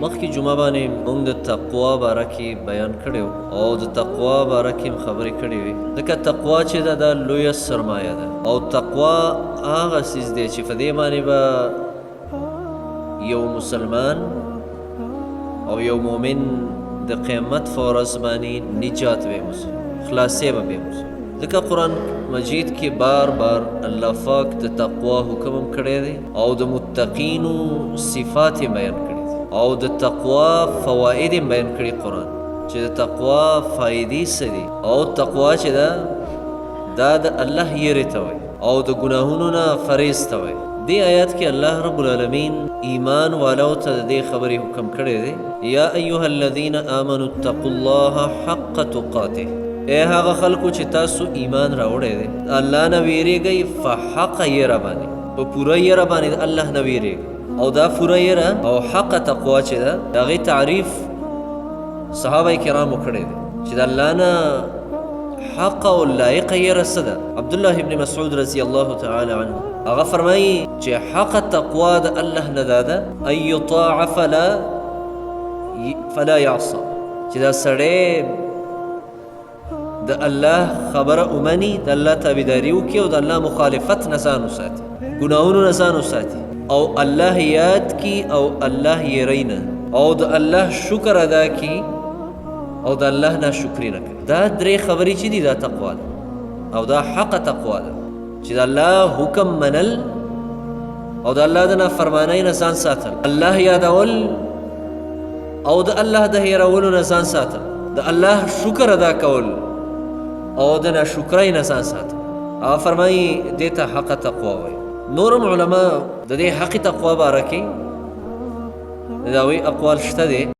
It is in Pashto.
مخکې جمعه باندې موږ د تقوا باره کې بیان کړی او د تقوا باره کې خبرې کړې وې ځکه تقوا چې ده دا لویه سرمایه ده او تقوا هغه څیز دی چې په دې باندې به یو مسلمان او یو مؤمن د قیامت په ورځ باندې نجات ویموسي خلاصې به ویموسي ځکه قرآن مجید کې بار بار الله پاک د تقوا حکم هم کړی دی او د متقینو صفات یې بیان کړي دي او د تقوا فواید یې بیان کړي قرآن چې د تقوا فایدې څه دي او تقوا چې ده دا د الله یېرې ته وایي او د ګناهونو نه فریض ته وایي دې آیات کې الله رب العالمین ایمان والو ته د دې خبرې حکم کړی دی یا ایها الذین آمنوا اتقوا الله حق تقاته اے هغه خلکو چې تاسو ایمان راوړی دی الله نه ویریږئ په حق یېره باندې په پوره یېره باندې الله نه ویریږئ او دا پوره یېره او حق تقوا چې ده د هغې تعریف صحابه کرامو کړی دی چې د الله نه حق او لایقه یېره څه ده عبدالله ابن مسعود رضی الله تعالی عنه هغه فرمایي چې حق تقوا د الله نه دا ده ان یطاع فلا یعصى چې دا سړی د الله خبره اومني د الله تابعداري وکړي او د الله مخالفت نه ځان وساتي ګناهونو نه ځان وساتي او الله یاد کړي او الله یېرئ نه او د الله شکر ادا کړي او د الله ناشکري نه کوي دا درې خبرې چې دي دا تقوا ده او دا حق تقوا ده چې د الله حکم منل او د الله د نافرمانۍ نه ځان ساتل الله یادول او د الله د هېرولو نه ځان ساتل د الله شکر ادا کول او د ناشکرۍ نه ځان ساتل هغه فرمایي دې ته حق تقوا وایي نورم علما د دې حق تقوا باره کې د هغوی اقوال شته دی